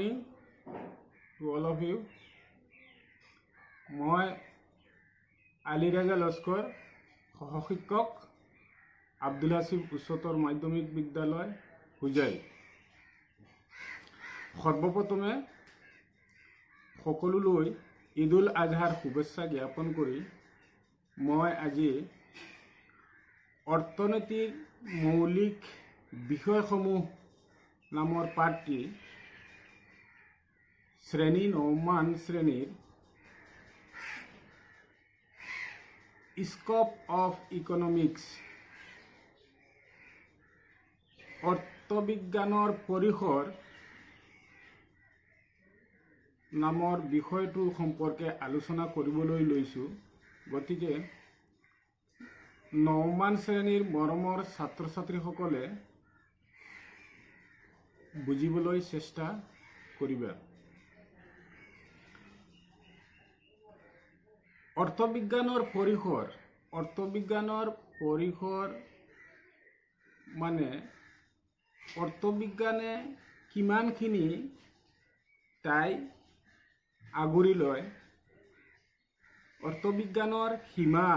morning to all of you. মই আলিৰাজা লস্কৰ সহশিক্ষক আব্দুল হাসিব উচ্চতৰ মাধ্যমিক বিদ্যালয় হুজাই। সৰ্বপ্ৰথমে সকলোলৈ ঈদ উল আজহাৰ শুভেচ্ছা জ্ঞাপন কৰি মই আজি অৰ্থনীতিৰ মৌলিক বিষয়সমূহ নামৰ পাঠটি শ্ৰেণী ৯ শ্ৰেণীৰ স্কোপ অফ ইকনমিক্স অৰ্থবিজ্ঞানৰ পৰিসৰ নামৰ বিষয়টো সম্পৰ্কে আলোচনা কৰিবলৈ লৈছোঁ। গতিকে ৯ শ্ৰেণীৰ মৰমৰ ছাত্ৰ ছাত্ৰীসকলে বুজিবলৈ চেষ্টা কৰিবা। অৰ্থবিজ্ঞানৰ পৰিসৰ মানে অৰ্থবিজ্ঞানে কিমানখিনি তাই আগুৰি লয়, অৰ্থবিজ্ঞানৰ সীমা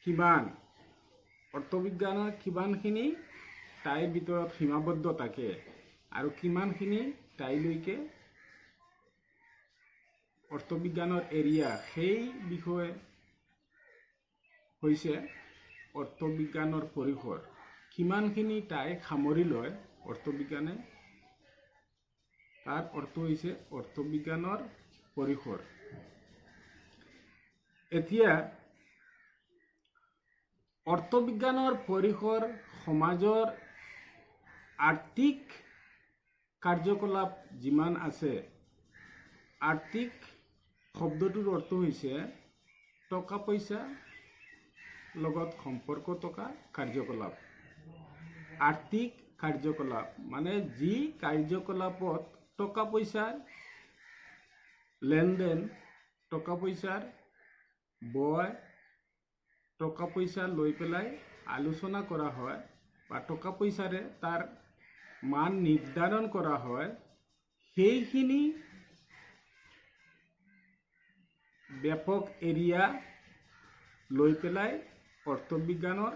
কিমান, অৰ্থবিজ্ঞানৰ কিমানখিনি তাইৰ ভিতৰত সীমাবদ্ধ থাকে আৰু কিমানখিনি তাইলৈকে অৰ্থবিজ্ঞানৰ এৰিয়া, সেই বিষয়ে হৈছে অৰ্থবিজ্ঞানৰ পৰিসৰ। কিমানখিনি তাই সামৰি লয় অৰ্থবিজ্ঞানে, তাৰ অৰ্থ হৈছে অৰ্থবিজ্ঞানৰ পৰিসৰ। এতিয়া অৰ্থবিজ্ঞানৰ পৰিসৰ সমাজৰ আৰ্থিক কাৰ্যকলাপ যিমান আছে, আৰ্থিক শব্দটোৰ অৰ্থ হৈছে টকা পইচা লগত সম্পৰ্ক থকা কাৰ্যকলাপ। আৰ্থিক কাৰ্যকলাপ মানে যি কাৰ্যকলাপত টকা পইচাৰ লেনদেন, টকা পইচাৰ বয়, টকা পইচা লৈ পেলাই আলোচনা কৰা হয় বা টকা পইচাৰে তাৰ মান নিৰ্ধাৰণ কৰা হয়, সেইখিনি ব্যাপক এৰিয়া লৈ পেলাই অৰ্থবিজ্ঞানৰ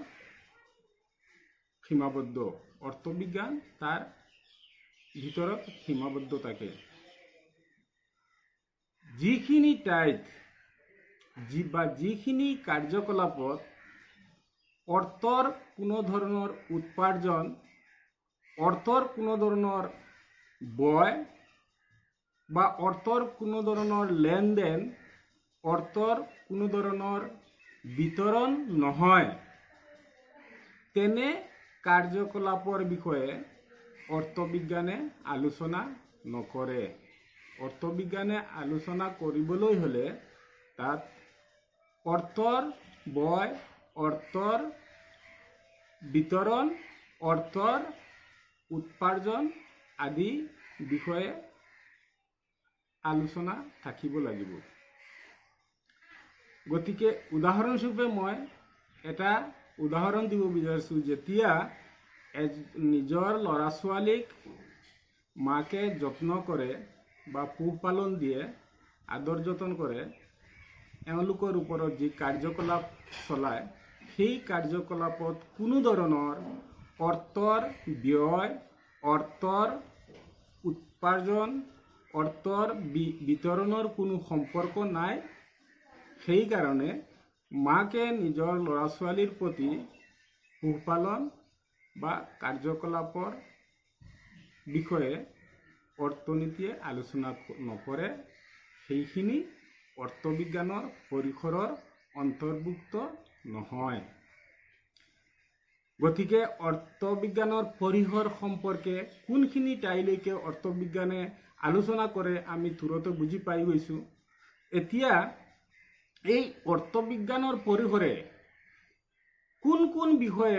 সীমাবদ্ধ। অৰ্থবিজ্ঞান তাৰ ভিতৰত সীমাবদ্ধ থাকে। যিখিনি ঠাইত যিখিনি কাৰ্যকলাপত অৰ্থৰ কোনো ধৰণৰ উপাৰ্জন, অৰ্থৰ কোনো ধৰণৰ বয় বা অৰ্থৰ কোনো ধৰণৰ লেনদেন, অৰ্থৰ কোনো ধৰণৰ বিতৰণ নহয়, তেনে কাৰ্যকলাপৰ বিষয়ে অৰ্থবিজ্ঞানে আলোচনা নকৰে। অৰ্থবিজ্ঞানে আলোচনা কৰিবলৈ হ'লে তাত অৰ্থৰ বয়, অৰ্থৰ বিতৰণ, অৰ্থৰ উপাৰ্জন আদি বিষয়ে আলোচনা থাকিব লাগিব। গতিকে উদাহৰণস্বৰূপে মই এটা উদাহৰণ দিব বিচাৰিছোঁ। যেতিয়া নিজৰ ল'ৰা ছোৱালীক মাকে যত্ন কৰে বা পোহপালন দিয়ে, আদৰ যতন কৰে, এওঁলোকৰ ওপৰত যি কাৰ্যকলাপ চলায়, সেই কাৰ্যকলাপত কোনো ধৰণৰ অৰ্থৰ ব্যয়, অৰ্থৰ উপাৰ্জন, অৰ্থৰ বিতৰণৰ কোনো সম্পৰ্ক নাই। সেইকাৰণে মাকে নিজৰ ল'ৰা ছোৱালীৰ প্ৰতি পোহপালন বা কাৰ্যকলাপৰ বিষয়ে অৰ্থনীতিয়ে আলোচনা নকৰে। সেইখিনি অৰ্থবিজ্ঞানৰ পৰিসৰৰ অন্তৰ্ভুক্ত নহয়। গতিকে অৰ্থবিজ্ঞানৰ পৰিসৰ সম্পৰ্কে কোনখিনি ঠাইলৈকে অৰ্থবিজ্ঞানে আলোচনা কৰে আমি তুৰতে বুজি পাই গৈছোঁ। এতিয়া এই অৰ্থবিজ্ঞানৰ পৰিসৰে কোন কোন বিষয়ে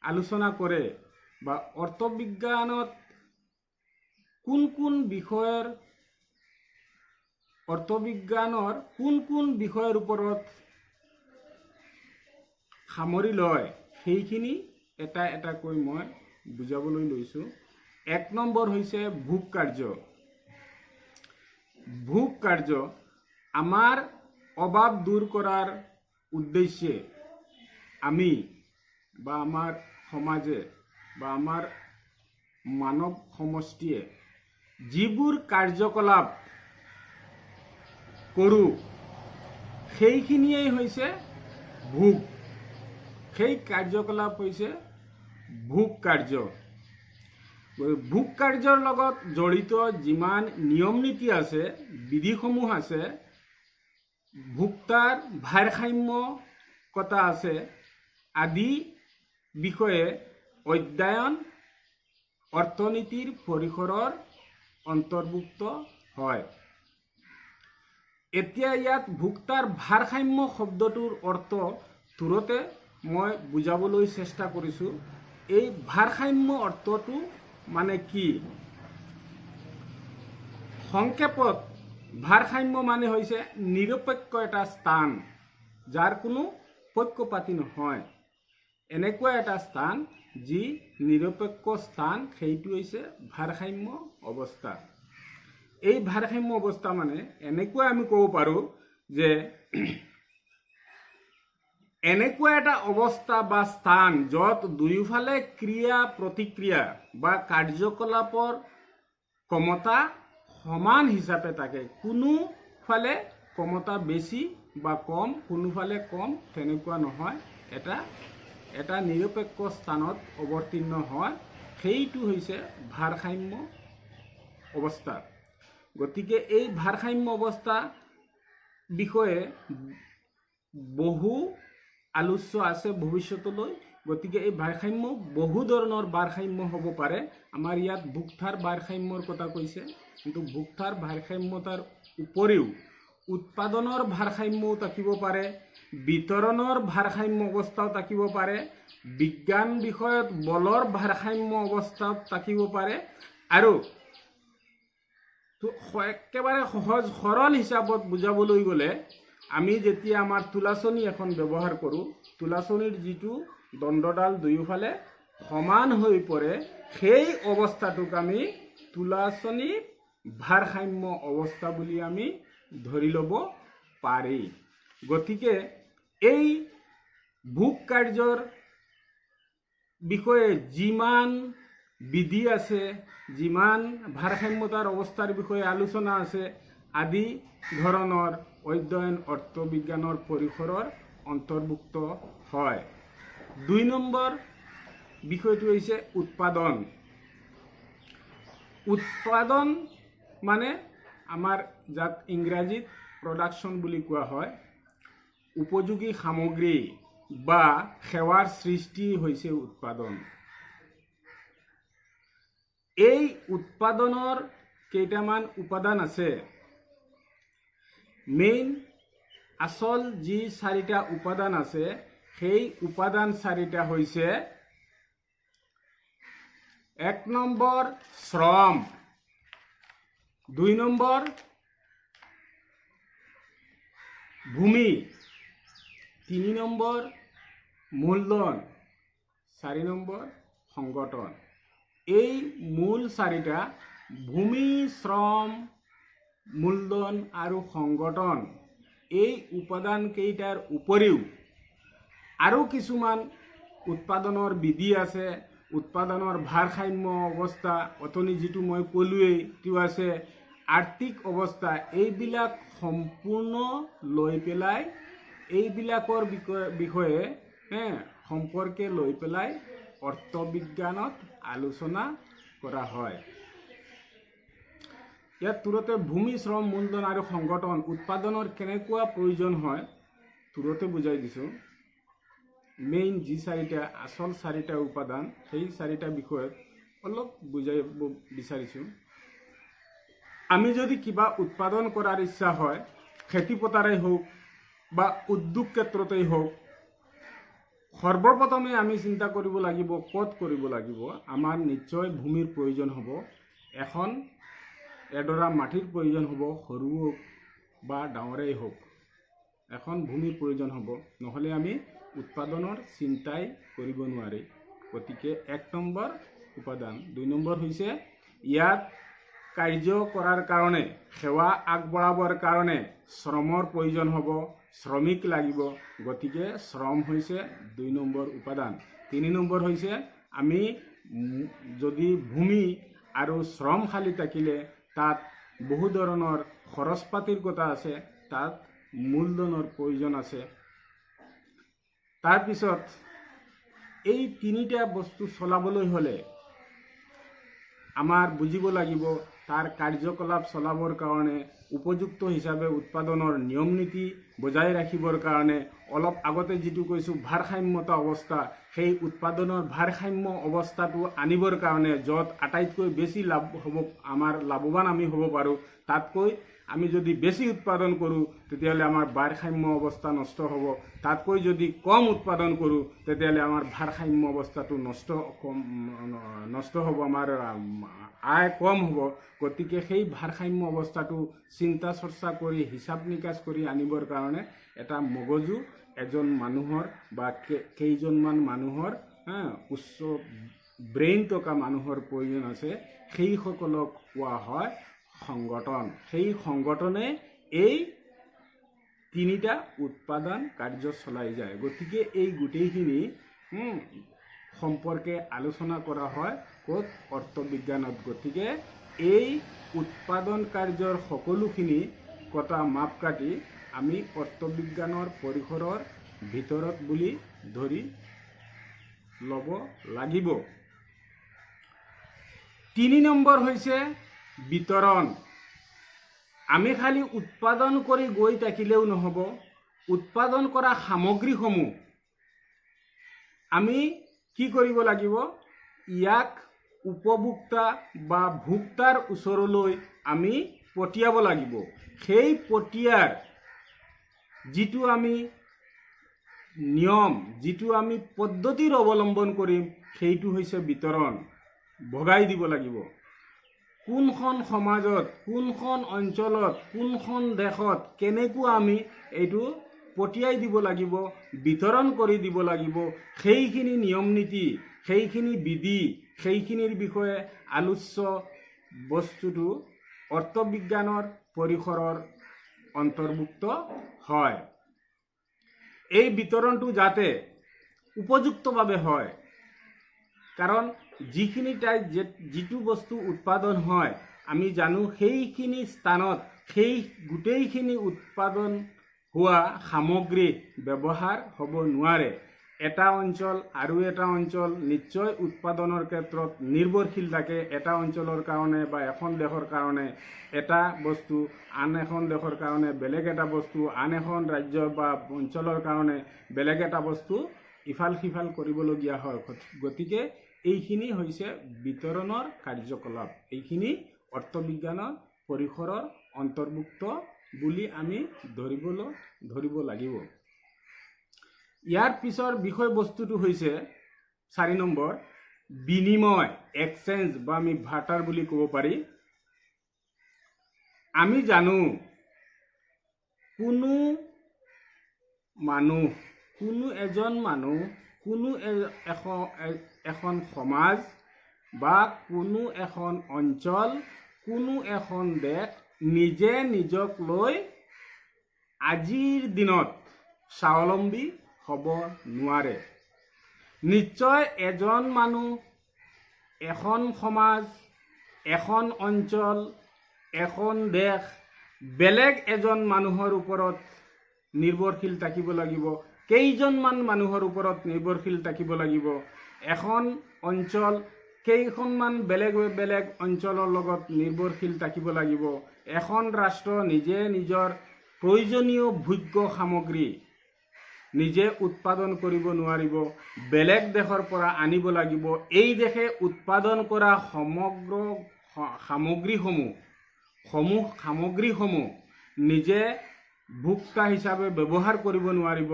আলোচনা কৰে বা অৰ্থবিজ্ঞানত কোন কোন বিষয়ৰ অৰ্থবিজ্ঞানৰ কোন কোন বিষয়ৰ ওপৰত সামৰি লয়, সেইখিনি এটা এটাকৈ মই বুজাবলৈ লৈছোঁ। ১ নম্বৰ হৈছে ভোগ কাৰ্য। ভোগ কাৰ্য আমাৰ অভাব দূৰ কৰাৰ উদ্দেশ্যে আমি বা আমাৰ সমাজে বা আমাৰ মানৱ সমষ্টিয়ে যিবোৰ কাৰ্যকলাপ কৰোঁ সেইখিনিয়েই হৈছে ভোগ। সেই কাৰ্যকলাপ হৈছে ভোগ কাৰ্য। ভোগ কাৰ্যৰ লগত জড়িত যিমান নিয়ম নীতি আছে, বিধিসমূহ আছে, ভোক্তাৰ ভাৰসাম্যকতা আছে আদি বিষয়ে অধ্যয়ন অৰ্থনীতিৰ পৰিসৰৰ অন্তৰ্ভুক্ত হয়। এতিয়া ইয়াত ভোক্তাৰ ভাৰসাম্য শব্দটোৰ অৰ্থ তুৰতে মই বুজাবলৈ চেষ্টা কৰিছোঁ। এই ভাৰসাম্য অৰ্থটো মানে কি? সংক্ষেপত ভাৰসাম্য মানে হৈছে নিৰপেক্ষ এটা স্থান, যাৰ কোনো পক্ষপাতি নহয়। এনেকুৱা এটা স্থান যি নিৰপেক্ষ স্থান, সেইটো হৈছে ভাৰসাম্য অৱস্থা। এই ভাৰসাম্য অৱস্থা মানে এনেকুৱা আমি ক'ব পাৰোঁ যে এনেকুৱা এটা অৱস্থা বা স্থান য'ত দুয়োফালে ক্ৰিয়া প্ৰতিক্ৰিয়া বা কাৰ্যকলাপৰ ক্ষমতা সমান হিচাপে থাকে। কোনোফালে ক্ষমতা বেছি বা কম, কোনোফালে কম, তেনেকুৱা নহয়। এটা নিৰপেক্ষ স্থানত অৱতীৰ্ণ হয়, সেইটো হৈছে ভাৰসাম্য অৱস্থা। গতিকে এই ভাৰসাম্য অৱস্থা বিষয়ে বহু আলোচ্য আছে ভৱিষ্যতলৈ। গতিকে এই ভাৰসাম্য বহু ধৰণৰ ভাৰসাম্য হ'ব পাৰে। আমাৰ ইয়াত ভোক্তাৰ ভাৰসাম্যৰ কথা কৈছে, কিন্তু ভোক্তাৰ ভাৰসাম্যতাৰ উপৰিও উৎপাদনৰ ভাৰসাম্যও থাকিব পাৰে, বিতৰণৰ ভাৰসাম্য অৱস্থাও থাকিব পাৰে, বিজ্ঞান বিষয়ত বলৰ ভাৰসাম্য অৱস্থাও থাকিব পাৰে। আৰু একেবাৰে সহজ সৰল হিচাপত বুজাবলৈ গ'লে আমি যেতিয়া আমাৰ তুলাচনী এখন ব্যৱহাৰ কৰোঁ, তুলাচনীৰ যিটো দণ্ডডাল দুয়োফালে সমান হৈ পৰে, সেই অৱস্থাটোক আমি তুলাচনী ভাৰসাম্য অৱস্থা বুলি আমি ধৰি ল'ব পাৰি। গতিকে এই ভোগ কাৰ্যৰ বিষয়ে যিমান বিধি আছে, যিমান ভাৰসাম্যতাৰ অৱস্থাৰ বিষয়ে আলোচনা আছে, আদি ধৰণৰ অধ্যয়ন অৰ্থবিজ্ঞানৰ পৰিসৰৰ অন্তৰ্ভুক্ত হয়। ২ নম্বৰ বিষয়টো হৈছে উৎপাদন। উৎপাদন মানে আমাৰ যাক ইংৰাজীত প্ৰডাকশ্যন বুলি কোৱা হয়, উপযোগী সামগ্ৰী বা সেৱাৰ সৃষ্টি হৈছে উৎপাদন। এই উৎপাদনৰ কেইটামান উপাদান আছে। মেইন আচল যি 4টা উপাদান আছে, সেই উপাদান 4টা হৈছে: 1 নম্বৰ শ্ৰম, 2 নম্বৰ ভূমি, 3 নম্বৰ মূলধন, 4 নম্বৰ সংগঠন। এই মূল 4টা ভূমি, শ্ৰম, মূলধন আৰু সংগঠন, এই উপাদান কেইটাৰ উপৰিও আৰু কিছুমান উৎপাদনৰ বিধি আছে, উৎপাদনৰ ভাৰসাম্য অৱস্থা, অথনি যিটো মই ক'লোৱেই, সেইটো আছে আৰ্থিক অৱস্থা। এইবিলাক সম্পূৰ্ণ লৈ পেলাই, এইবিলাকৰ বিষয়ে সম্পৰ্কে লৈ পেলাই অৰ্থবিজ্ঞানত আলোচনা কৰা হয়। ইয়াত তুৰতে ভূমি, শ্ৰম, মূলধন আৰু সংগঠন উৎপাদনৰ কেনেকুৱা প্ৰয়োজন হয় তুৰতে বুজাই দিছোঁ। মেইন যি 4টা আচল 4টা উপাদান, সেই 4টা বিষয়ত অলপ বুজাই বিচাৰিছোঁ। আমি যদি কিবা উৎপাদন কৰাৰ ইচ্ছা হয়, খেতি পথাৰেই হওক বা উদ্যোগ ক্ষেত্ৰতেই হওক, সৰ্বপ্ৰথমে আমি চিন্তা কৰিব লাগিব ক'ত কৰিব লাগিব। আমাৰ নিশ্চয় ভূমিৰ প্ৰয়োজন হ'ব, এখন এডৰা মাটিৰ প্ৰয়োজন হ'ব, সৰু হওক বা ডাঙৰেই হওক, এখন ভূমিৰ প্ৰয়োজন হ'ব, নহ'লে আমি উৎপাদনৰ চিন্তাই কৰিব নোৱাৰি। গতিকে 1 নম্বৰ উপাদান। 2 নম্বৰ হৈছে ইয়াত কাৰ্য কৰাৰ কাৰণে সেৱা আগবঢ়াবৰ কাৰণে শ্ৰমৰ প্ৰয়োজন হ'ব, শ্ৰমিক লাগিব। গতিকে শ্ৰম হৈছে 2 নম্বৰ উপাদান। 3 নম্বৰ হৈছে আমি যদি ভূমি আৰু শ্ৰম খালি থাকিলে তাত বহু ধৰণৰ খৰচ পাতিৰ কথা আছে, তাত মূলধনৰ প্ৰয়োজন আছে। তাৰপিছত এই 3টা বস্তু চলাবলৈ হ'লে আমাৰ বুজিব লাগিব তাৰ কাৰ্যকলাপ চলাবৰ কাৰণে উপযুক্ত হিচাপে উৎপাদনৰ নিয়ম নীতি বজাই ৰাখিবৰ কাৰণে অলপ আগতে যিটো কৈছোঁ ভাৰসাম্যতা অৱস্থা, সেই উৎপাদনৰ ভাৰসাম্য অৱস্থাটো আনিবৰ কাৰণে য'ত আটাইতকৈ বেছি লাভ হ'ব, আমাৰ লাভৱান আমি হ'ব পাৰোঁ, তাতকৈ আমি যদি বেছি উৎপাদন কৰোঁ তেতিয়াহ'লে আমাৰ ভাৰসাম্য অৱস্থা নষ্ট হ'ব। তাতকৈ যদি কম উৎপাদন কৰোঁ তেতিয়াহ'লে আমাৰ ভাৰসাম্য অৱস্থাটো নষ্ট হ'ব, আমাৰ আয় কম হ'ব। গতিকে সেই ভাৰসাম্য অৱস্থাটো চিন্তা চৰ্চা কৰি হিচাপ নিকাচ কৰি আনিবৰ কাৰণে এটা মগজু এজন মানুহৰ বা কেইজনমান মানুহৰ উচ্চ ব্ৰেইন থকা মানুহৰ প্ৰয়োজন আছে। সেইসকলক কোৱা হয় সংগঠন। সেই সংগঠনে এই 3টা উৎপাদন কাৰ্য চলাই যায়। গতিকে এই গোটেইখিনি সম্পৰ্কে আলোচনা কৰা হয় ক'ত? অৰ্থবিজ্ঞানত। গতিকে এই উৎপাদন কাৰ্যৰ সকলোখিনি কথা মাপকাঠি আমি অৰ্থবিজ্ঞানৰ পৰিসৰৰ ভিতৰত বুলি ধৰি ল'ব লাগিব। 3 নম্বৰ হৈছে বিতৰণ। আমি খালি উৎপাদন কৰি গৈ থাকিলেও নহ'ব, উৎপাদন কৰা সামগ্ৰীসমূহ আমি কি কৰিব লাগিব? ইয়াক উপভোক্তা বা ভোক্তাৰ ওচৰলৈ আমি পঠিয়াব লাগিব। সেই পঠিয়াৰ যিটো আমি নিয়ম, যিটো আমি পদ্ধতিৰ অৱলম্বন কৰিম, সেইটো হৈছে বিতৰণ। ভগাই দিব লাগিব। কোনখন সমাজত, কোনখন অঞ্চলত, কোনখন দেশত কেনেকুৱা আমি এইটো পঠিয়াই দিব লাগিব, বিতৰণ কৰি দিব লাগিব। সেইখিনি নিয়ম নীতি, সেইখিনি বিধি, সেইখিনিৰ বিষয়ে আলোচ্য বস্তুটো অৰ্থবিজ্ঞানৰ পৰিসৰৰ অন্তৰ্ভুক্ত হয়। এই বিতৰণটো যাতে উপযুক্তভাৱে হয়, কাৰণ যিখিনি ঠাইত যিটো বস্তু উৎপাদন হয় আমি জানো সেইখিনি স্থানত সেই গোটেইখিনি উৎপাদন হোৱা সামগ্ৰী ব্যৱহাৰ হ'ব নোৱাৰে। এটা অঞ্চল আৰু এটা অঞ্চল নিশ্চয় উৎপাদনৰ ক্ষেত্ৰত নিৰ্ভৰশীল থাকে। এটা অঞ্চলৰ কাৰণে বা এখন দেশৰ কাৰণে এটা বস্তু, আন এখন দেশৰ কাৰণে বেলেগ এটা বস্তু, আন এখন ৰাজ্য বা অঞ্চলৰ কাৰণে বেলেগ এটা বস্তু ইফাল সিফাল কৰিবলগীয়া হয়। গতিকে এইখিনি হৈছে বিতৰণৰ কাৰ্যকলাপ। এইখিনি অৰ্থবিজ্ঞানৰ পৰিসৰৰ অন্তৰ্ভুক্ত বুলি আমি ধৰিব লাগিব। ইয়াৰ পিছৰ বিষয়বস্তুটো হৈছে 4 নম্বৰ বিনিময়, এক্সচেঞ্জ বা আমি বাৰ্টাৰ বুলি ক'ব পাৰি। আমি জানো কোনো এজন মানুহ, কোনো এখন সমাজ বা কোনো এখন অঞ্চল, কোনো এখন দেশ নিজে নিজক লৈ আজিৰ দিনত স্বাৱলম্বী হ'ব নোৱাৰে। নিশ্চয় এজন মানুহ, এখন সমাজ, এখন অঞ্চল, এখন দেশ বেলেগ এজন মানুহৰ ওপৰত নিৰ্ভৰশীল থাকিব লাগিব। কেইজনমান মানুহৰ ওপৰত নিৰ্ভৰশীল থাকিব লাগিব। এখন অঞ্চল কেইখনমান বেলেগ বেলেগ অঞ্চলৰ লগত নিৰ্ভৰশীল থাকিব লাগিব। এখন ৰাষ্ট্ৰ নিজে নিজৰ প্ৰয়োজনীয় ভোগ্য সামগ্ৰী নিজে উৎপাদন কৰিব নোৱাৰিব, বেলেগ দেশৰ পৰা আনিব লাগিব। এই দেশে উৎপাদন কৰা সমগ্ৰ সামগ্ৰীসমূহ নিজে ভোক্তা হিচাপে ব্যৱহাৰ কৰিব নোৱাৰিব,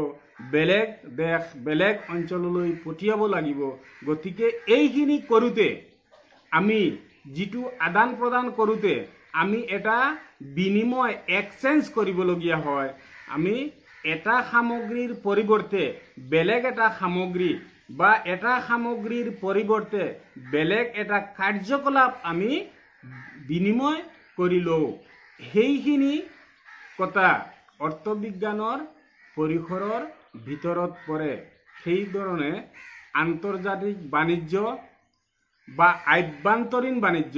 বেলেগ দেশ, বেলেগ অঞ্চললৈ পঠিয়াব লাগিব। গতিকে এইখিনি কৰোঁতে আমি যিটো আদান প্ৰদান কৰোঁতে আমি এটা বিনিময়, এক্সচেঞ্জ কৰিবলগীয়া হয়। আমি এটা সামগ্ৰীৰ পৰিৱৰ্তে বেলেগ এটা সামগ্ৰী বা এটা সামগ্ৰীৰ পৰিৱৰ্তে বেলেগ এটা কাৰ্যকলাপ আমি বিনিময় কৰি লওঁ, সেইখিনি কথা অৰ্থবিজ্ঞানৰ পৰিসৰৰ ভিতৰত পৰে। সেইধৰণে আন্তৰ্জাতিক বাণিজ্য বা আভ্যন্তৰীণ বাণিজ্য,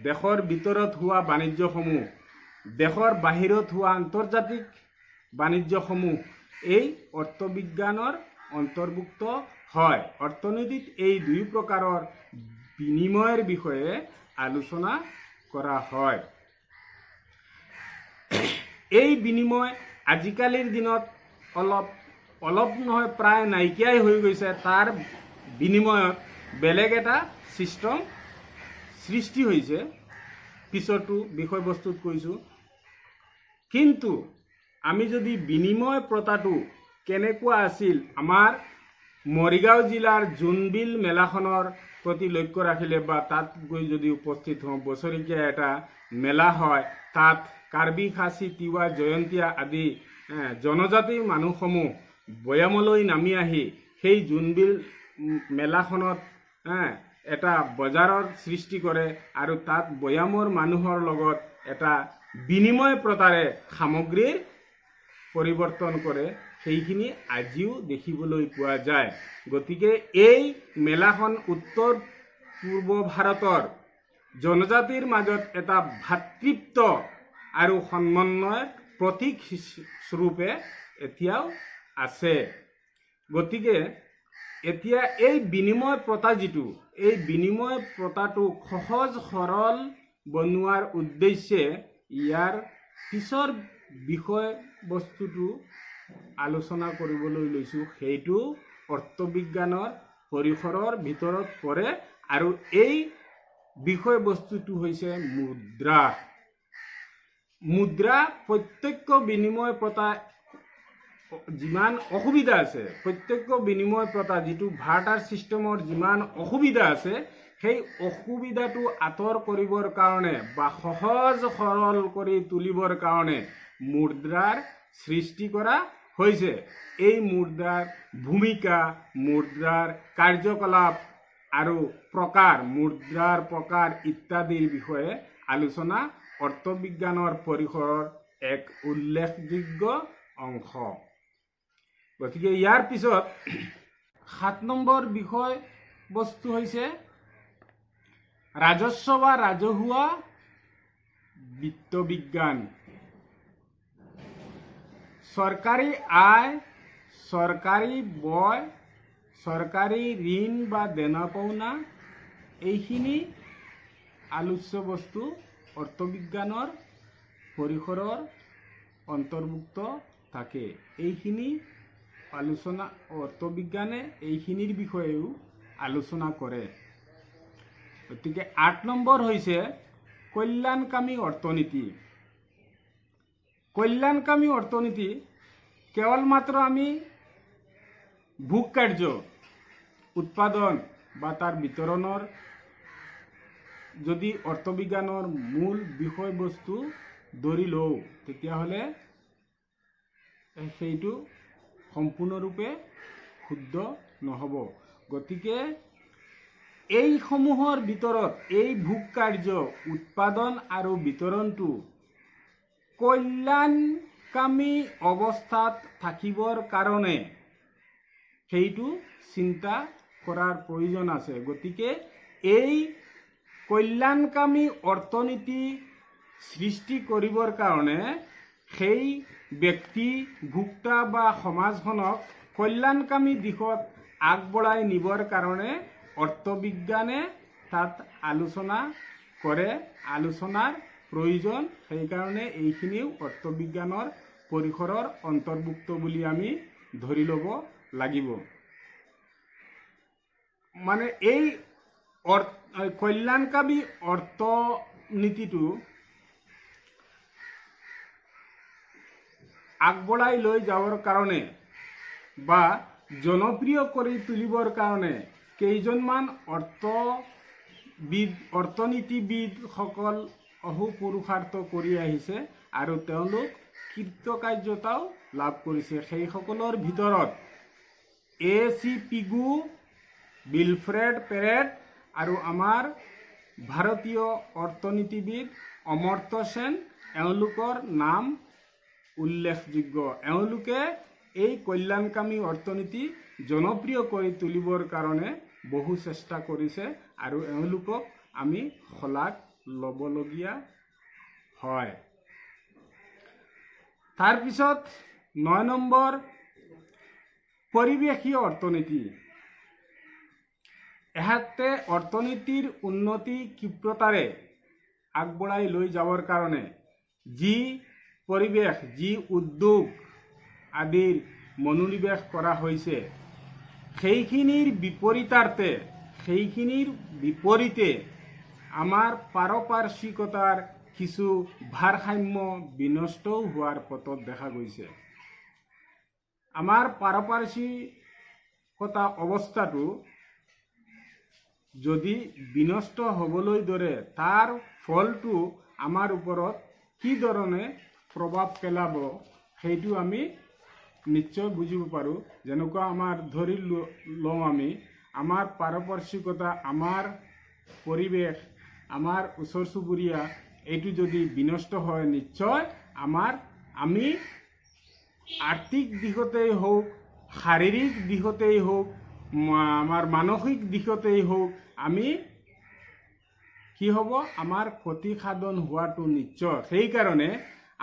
দেশৰ ভিতৰত হোৱা বাণিজ্যসমূহ, দেশৰ বাহিৰত হোৱা আন্তৰ্জাতিক বাণিজ্যসমূহ এই অৰ্থবিজ্ঞানৰ অন্তৰ্ভুক্ত হয়। অৰ্থনীতিত এই দুই প্ৰকাৰৰ বিনিময়ৰ বিষয়ে আলোচনা কৰা হয়। এই বিনিময় আজিকালিৰ দিনত অলপ নহয় প্ৰায় নাইকিয়াই হৈ গৈছে। তাৰ বিনিময়ত বেলেগ এটা চিষ্টেম সৃষ্টি হৈছে, পিছতো বিষয়বস্তুত কৈছোঁ। কিন্তু আমি যদি বিনিময় প্ৰথাটো কেনেকুৱা আছিল, আমাৰ মৰিগাঁও জিলাৰ জোনবিল মেলাখনৰ প্ৰতি লক্ষ্য ৰাখিলে বা তাত গৈ যদি উপস্থিত হওঁ, বছৰেকীয়া এটা মেলা হয়, তাত কাৰ্বি, খাচী, তিৱা, জয়ন্তীয়া আদি জনজাতিৰ মানুহসমূহ বৈয়ামলৈ নামি আহি সেই জোনবিল মেলাখনত এটা বজাৰৰ সৃষ্টি কৰে আৰু তাত বৈয়ামৰ মানুহৰ লগত এটা বিনিময় প্ৰথাৰে সামগ্ৰীৰ পৰিৱৰ্তন কৰে। সেইখিনি আজিও দেখিবলৈ পোৱা যায়। গতিকে এই মেলাখন উত্তৰ পূৰ্ব ভাৰতৰ জনজাতিৰ মাজত এটা ভাতৃত্ব আৰু সমন্বয়ৰ প্ৰতীক স্বৰূপে এতিয়াও আছে। গতিকে এতিয়া এই বিনিময় প্ৰথা যিটো, এই বিনিময় প্ৰথাটো সহজ সৰল বনোৱাৰ উদ্দেশ্যে ইয়াৰ পিছৰ বিষয়বস্তুটো আলোচনা কৰিবলৈ লৈছোঁ। সেইটো অৰ্থবিজ্ঞানৰ পৰিসৰৰ ভিতৰত পৰে আৰু এই বিষয়বস্তুটো হৈছে মুদ্ৰা। মুদ্ৰা প্ৰত্যক্ষ বিনিময় প্ৰথা যিমান অসুবিধা আছে, প্ৰত্যক্ষ বিনিময় প্ৰথা যিটো ভাৰ্টাৰ ছিষ্টেমৰ যিমান অসুবিধা আছে, সেই অসুবিধাটো আঁতৰ কৰিবৰ কাৰণে বা সহজ সৰল কৰি তুলিবৰ কাৰণে মুদ্ৰাৰ সৃষ্টি কৰা হৈছে। এই মুদ্ৰাৰ ভূমিকা, মুদ্ৰাৰ কাৰ্যকলাপ আৰু প্ৰকাৰ, মুদ্ৰাৰ প্ৰকাৰ ইত্যাদিৰ বিষয়ে আলোচনা অৰ্থবিজ্ঞানৰ পৰিসৰৰ এক উল্লেখযোগ্য অংশ। গতিকে ইয়াৰ পিছত 7 নম্বৰ বিষয় বস্তু হৈছে ৰাজস্ব বা ৰাজহুৱা বিত্তবিজ্ঞান। চৰকাৰী আয়, চৰকাৰী ব্যয়, চৰকাৰী ঋণ বা দেনা পাওনা, এইখিনি আলোচ্য বস্তু অৰ্থবিজ্ঞানৰ পৰিসৰৰ অন্তৰ্ভুক্ত থাকে। এইখিনি আলোচনা অৰ্থবিজ্ঞানে এইখিনিৰ বিষয়েও আলোচনা কৰে। গতিকে 8 নম্বৰ হৈছে কল্যাণকামী অৰ্থনীতি। কল্যাণকামী অৰ্থনীতি কেৱল মাত্ৰ আমি ভোগ কাৰ্য উৎপাদন বা তাৰ বিতৰণৰ যদি অৰ্থবিজ্ঞানৰ মূল বিষয়বস্তু ধৰি লওঁ, তেতিয়াহ'লে সেইটো সম্পূৰ্ণৰূপে শুদ্ধ নহ'ব। গতিকে এইসমূহৰ ভিতৰত এই ভোগ কাৰ্য উৎপাদন আৰু বিতৰণটো কল্যাণকামী অৱস্থাত থাকিবৰ কাৰণে সেইটো চিন্তা কৰাৰ প্ৰয়োজন আছে। গতিকে এই কল্যাণকামী অৰ্থনীতি সৃষ্টি কৰিবৰ কাৰণে সেই ব্যক্তি, ভোক্তা বা সমাজখনক কল্যাণকামী দিশত আগবঢ়াই নিবৰ কাৰণে অৰ্থবিজ্ঞানে তাত আলোচনা কৰে, আলোচনাৰ প্ৰয়োজন। সেইকাৰণে এইখিনিও অৰ্থবিজ্ঞানৰ পৰিসৰৰ অন্তৰ্ভুক্ত বুলি আমি ধৰি ল'ব লাগিব। মানে এই কল্যাণকামী অৰ্থনীতিটো আগবঢ়াই লৈ যাবৰ কাৰণে বা জনপ্ৰিয় কৰি তুলিবৰ কাৰণে কেইজনমান অৰ্থনীতিবিদসকল অহোপুৰুষাৰ্থ কৰি আহিছে আৰু তেওঁলোক কৃতকাৰ্যতাও লাভ কৰিছে। সেইসকলৰ ভিতৰত A.C. পিগু, বিলফ্ৰেড পেৰেট আৰু আমাৰ ভাৰতীয় অৰ্থনীতিবিদ অমৰ্ত্য সেন এওঁলোকৰ নাম উল্লেখযোগ্য। এওঁলোকে এই কল্যাণকামী অৰ্থনীতি জনপ্ৰিয় কৰি তুলিবৰ কাৰণে বহু চেষ্টা কৰিছে আৰু এওঁলোকক আমি শলাগ ল'বলগীয়া হয়। তাৰপিছত 9 নম্বৰ পৰিৱেশীয় অৰ্থনীতি। এহাতে অৰ্থনীতিৰ উন্নতি ক্ষিপ্ৰতাৰে আগবঢ়াই লৈ যাবৰ কাৰণে যি পৰিৱেশ, যি উদ্যোগ আদিৰ মনোনিৱেশ কৰা হৈছে, সেইখিনিৰ বিপৰীতে আমাৰ পাৰিপাৰ্শ্বিকতাৰ কিছু ভাৰসাম্য বিনষ্টও হোৱাৰ পথত দেখা গৈছে। আমাৰ পাৰিপাৰ্শ্বিকতা অৱস্থাটো যদি বিনষ্ট হ'বলৈ ধৰে, তাৰ ফলটো আমাৰ ওপৰত কি ধৰণে প্ৰভাৱ পেলাব সেইটো আমি নিশ্চয় বুজিব পাৰোঁ। যেনেকুৱা আমাৰ ধৰি লওঁ আমি আমাৰ পাৰিপাৰ্শ্বিকতা, আমাৰ পৰিৱেশ, আমাৰ ওচৰ চুবুৰীয়া এইটো যদি বিনষ্ট হয়, নিশ্চয় আমি আৰ্থিক দিশতেই হওক, শাৰীৰিক দিশতেই হওক, আমাৰ মানসিক দিশতেই হওক, আমি কি হ'ব, আমাৰ ক্ষতিসাধন হোৱাটো নিশ্চয়। সেইকাৰণে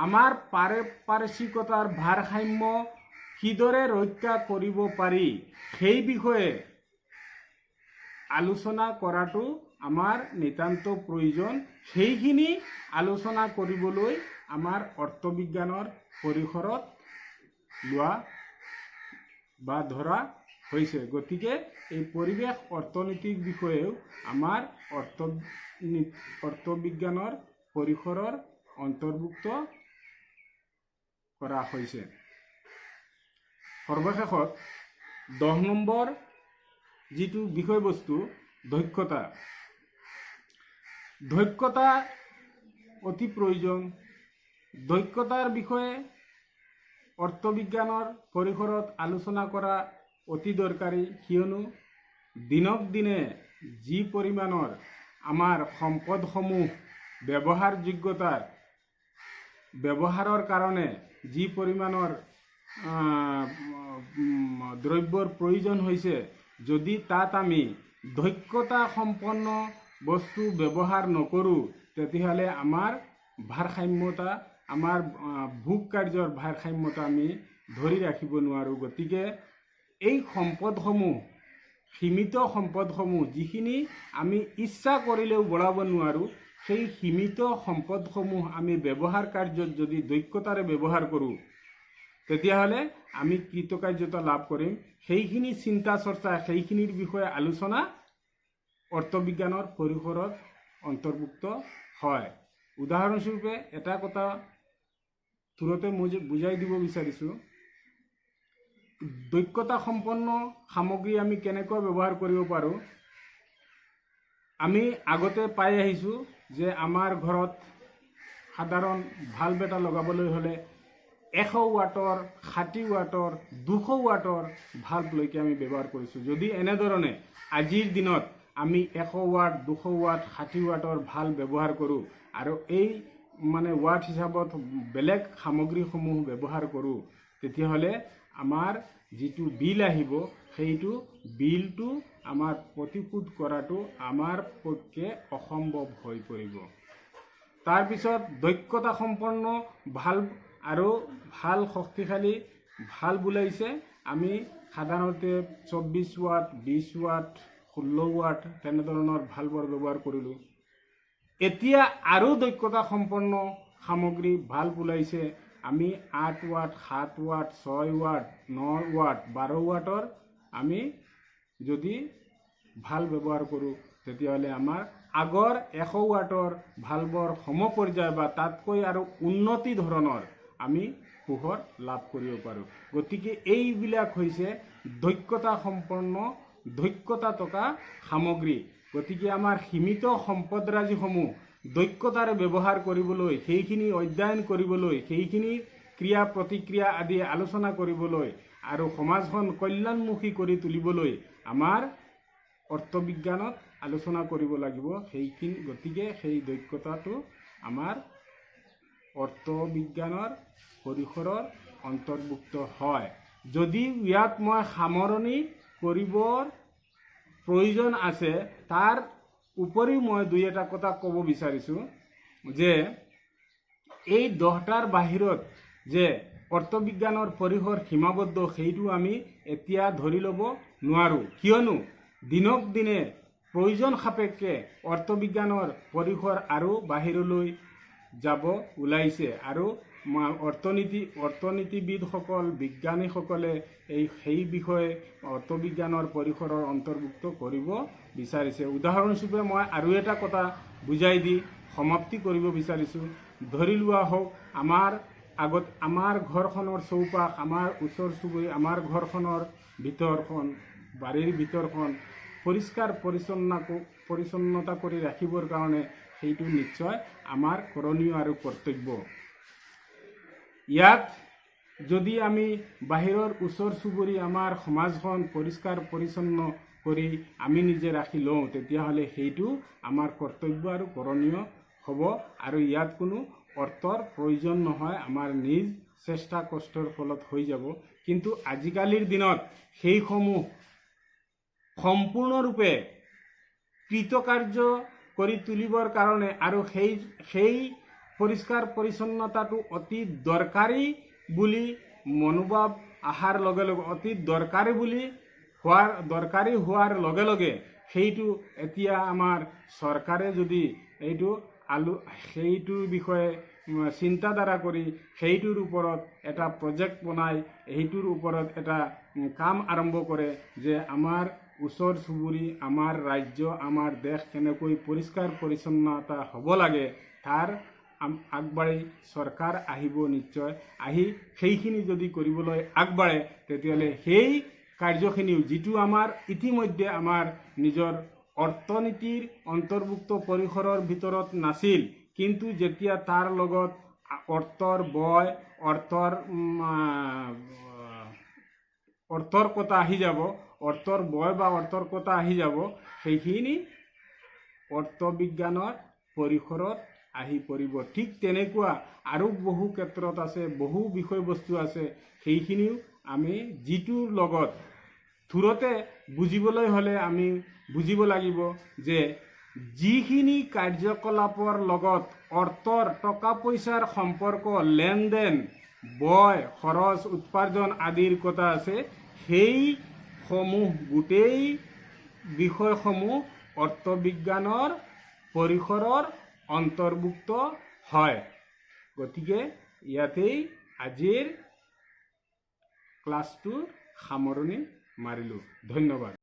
আমাৰ পাৰিপাৰ্শ্বিকতাৰ ভাৰসাম্য কিদৰে ৰক্ষা কৰিব পাৰি সেই বিষয়ে আলোচনা কৰাটো আমাৰ নিতান্ত প্ৰয়োজন। সেইখিনি আলোচনা কৰিবলৈ আমাৰ অৰ্থবিজ্ঞানৰ পৰিসৰত লোৱা বা ধৰা হৈছে। গতিকে এই পৰিৱেশ অৰ্থনীতিৰ বিষয়েও আমাৰ অৰ্থবিজ্ঞানৰ পৰিসৰৰ অন্তৰ্ভুক্ত কৰা হৈছে। সৰ্বশেষত 10 নম্বৰ যিটো বিষয়বস্তু, দক্ষতা। দক্ষতা অতি প্ৰয়োজন। দক্ষতাৰ বিষয়ে অৰ্থবিজ্ঞানৰ পৰিসৰত আলোচনা কৰা অতি দৰকাৰী, কিয়নো দিনক দিনে যি পৰিমাণৰ আমাৰ সম্পদসমূহ ব্যৱহাৰৰ কাৰণে যি পৰিমাণৰ দ্ৰব্যৰ প্ৰয়োজন হৈছে, যদি তাত আমি দক্ষতা সম্পন্ন বস্তু ব্যৱহাৰ নকৰোঁ, তেতিয়াহ'লে আমাৰ ভাৰসাম্যতা, আমাৰ ভোগ কাৰ্যৰ ভাৰসাম্যতা আমি ধৰি ৰাখিব নোৱাৰোঁ। গতিকে এই সম্পদসমূহ, সীমিত সম্পদসমূহ, যিখিনি আমি ইচ্ছা কৰিলেও বঢ়াব নোৱাৰোঁ, সেই সীমিত সম্পদসমূহ আমি ব্যৱহাৰ কাৰ্যত যদি দক্ষতাৰে ব্যৱহাৰ কৰোঁ, তেতিয়াহ'লে আমি কৃতকাৰ্যতা লাভ কৰিম। সেইখিনি চিন্তা চৰ্চা, সেইখিনিৰ বিষয়ে আলোচনা অৰ্থবিজ্ঞানৰ পৰিসৰত অন্তৰ্ভুক্ত হয়। উদাহৰণস্বৰূপে এটা কথা থুৰতে বুজাই দিব বিচাৰিছোঁ। দক্ষতা সম্পন্ন সামগ্ৰী আমি কেনেকৈ ব্যৱহাৰ কৰিব পাৰোঁ। আমি আগতে পাই আহিছোঁ যে আমাৰ ঘৰত সাধাৰণ ভাল্ব এটা লগাবলৈ হ'লে 100 ৱাটৰ, 60 ৱাটৰ, 200 ৱাটৰ ভাল্বলৈকে আমি ব্যৱহাৰ কৰিছোঁ। যদি এনেধৰণে আজিৰ দিনত আমি 100 ৱাট, 200 ৱাট, 60 ৱাটৰ ভাল্ব ব্যৱহাৰ কৰোঁ আৰু এই ৱাট হিচাপত বেলেগ সামগ্ৰীসমূহ ব্যৱহাৰ কৰোঁ, তেতিয়াহ'লে আমাৰ যিটো বিল আহিব, সেইটো বিলটো আমাৰ প্ৰতিশোধ কৰাটো আমাৰ পক্ষে অসম্ভৱ হৈ পৰিব। তাৰপিছত দক্ষতা সম্পন্ন ভাল্ব আৰু ভাল শক্তিশালী ভাল্ব ওলাইছে। আমি সাধাৰণতে 24 ৱাট, 20 ৱাট, 16 ৱাট তেনেধৰণৰ ভাল্বৰ ব্যৱহাৰ কৰিলোঁ। এতিয়া আৰু দক্ষতা সম্পন্ন সামগ্ৰী ভাল্ব ওলাইছে। আমি 8 ৱাট, 7 ৱাট, 6 ৱাট, 9 ৱাট, 12 ৱাটৰ আমি যদি ভাল্ব ব্যৱহাৰ কৰোঁ, তেতিয়াহ'লে আমাৰ আগৰ 100 ৱাটৰ ভাল্বৰ সমপৰ্যায় বা তাতকৈ আৰু উন্নতি ধৰণৰ আমি পোহৰ লাভ কৰিব পাৰোঁ। গতিকে এইবিলাক হৈছে দক্ষতা সম্পন্ন, দক্ষতা থকা সামগ্ৰী। গতিকে আমাৰ সীমিত সম্পদৰাজিসমূহ দক্ষতাৰে ব্যৱহাৰ কৰিবলৈ, সেইখিনি অধ্যয়ন কৰিবলৈ, সেইখিনি ক্ৰিয়া প্ৰতিক্ৰিয়া আদি আলোচনা কৰিবলৈ আৰু সমাজখন কল্যাণমুখী কৰি তুলিবলৈ আমাৰ অৰ্থবিজ্ঞানত আলোচনা কৰিব লাগিব সেইখিনি। গতিকে সেই দক্ষতাটো আমাৰ অৰ্থবিজ্ঞানৰ পৰিসৰৰ অন্তৰ্ভুক্ত হয়। যদি ইয়াত মই সামৰণি কৰিবৰ প্ৰয়োজন আছে, তাৰ উপৰিও মই দুই এটা কথা ক'ব বিচাৰিছোঁ যে এই 10টাৰ বাহিৰত যে অৰ্থবিজ্ঞানৰ পৰিসৰ সীমাবদ্ধ, সেইটো আমি এতিয়া ধৰি ল'ব নোৱাৰোঁ। কিয়নো দিনক দিনে প্ৰয়োজন সাপেক্ষে অৰ্থবিজ্ঞানৰ পৰিসৰ আৰু বাহিৰলৈ যাব ওলাইছে আৰু অৰ্থনীতিবিদসকল, বিজ্ঞানীসকলে সেই বিষয়ে অৰ্থবিজ্ঞানৰ পৰিসৰৰ অন্তৰ্ভুক্ত কৰিব বিচাৰিছে। উদাহৰণস্বৰূপে মই আৰু এটা কথা বুজাই দি সমাপ্তি কৰিব বিচাৰিছোঁ। ধৰি লোৱা হওক, আমাৰ ঘৰখনৰ চৌপাশ, আমাৰ ওচৰ চুবুৰী, আমাৰ ঘৰখনৰ ভিতৰখন, বাৰীৰ ভিতৰখন পৰিষ্কাৰ পৰিচ্ছন্নতা কৰি ৰাখিবৰ কাৰণে সেইটো নিশ্চয় আমাৰ কৰণীয় আৰু কৰ্তব্য। ইয়াত যদি আমি বাহিৰৰ ওচৰ চুবুৰী, আমাৰ সমাজখন পৰিষ্কাৰ পৰিচ্ছন্ন কৰি আমি নিজে ৰাখি লওঁ, তেতিয়াহ'লে সেইটো আমাৰ কৰ্তব্য আৰু কৰণীয় হ'ব আৰু ইয়াত কোনো অৰ্থৰ প্ৰয়োজন নহয়, আমাৰ নিজ চেষ্টা কষ্টৰ ফলত হৈ যাব। কিন্তু আজিকালিৰ দিনত সেইসমূহ সম্পূৰ্ণৰূপে কৃতকাৰ্য কৰি তুলিবৰ কাৰণে আৰু সেই পৰিষ্কাৰ পৰিচ্ছন্নতাটো অতি দৰকাৰী বুলি মনোভাৱ অহাৰ লগে লগে, অতি দৰকাৰী হোৱাৰ লগে লগে সেইটো এতিয়া আমাৰ চৰকাৰে যদি সেইটোৰ বিষয়ে চিন্তাধাৰা কৰি সেইটোৰ ওপৰত এটা প্ৰজেক্ট বনাই সেইটোৰ ওপৰত এটা কাম আৰম্ভ কৰে যে আমাৰ ওচৰ চুবুৰী, আমাৰ ৰাজ্য, আমাৰ দেশ কেনেকৈ পৰিষ্কাৰ পৰিচ্ছন্নতা হ'ব লাগে, তাৰ আগবাঢ়ি চৰকাৰ আহিব নিশ্চয়। আহি সেইখিনি যদি কৰিবলৈ আগবাঢ়ে, তেতিয়াহ'লে সেই কাৰ্যখিনিও যিটো আমাৰ ইতিমধ্যে আমাৰ নিজৰ অৰ্থনীতিৰ অন্তৰ্ভুক্ত পৰিসৰৰ ভিতৰত নাছিল, কিন্তু যেতিয়া তাৰ লগত অৰ্থৰ কথা আহি যাব, অৰ্থৰ বয় বা অৰ্থৰ কথা আহি যাব, সেইখিনি অৰ্থবিজ্ঞানৰ পৰিসৰত আহি পৰিব। ঠিক তেনেকুৱা আৰু বহু ক্ষেত্ৰত আছে, বহু বিষয়বস্তু আছে, সেইখিনিও আমি যিটোৰ লগত থোৰতে বুজিবলৈ হ'লে আমি বুজিব লাগিব যে যিখিনি কাৰ্যকলাপৰ লগত অৰ্থৰ টকা পইচাৰ সম্পৰ্ক, লেনদেন, বয়, খৰচ, উৎপাৰ্জন আদিৰ কথা আছে, সেইসমূহ গোটেই বিষয়সমূহ অৰ্থবিজ্ঞানৰ পৰিসৰৰ অন্তৰ্ভুক্ত হয়। গতিকে ইয়াতেই আজিৰ ক্লাছটোৰ সামৰণি মাৰিলোঁ। ধন্যবাদ।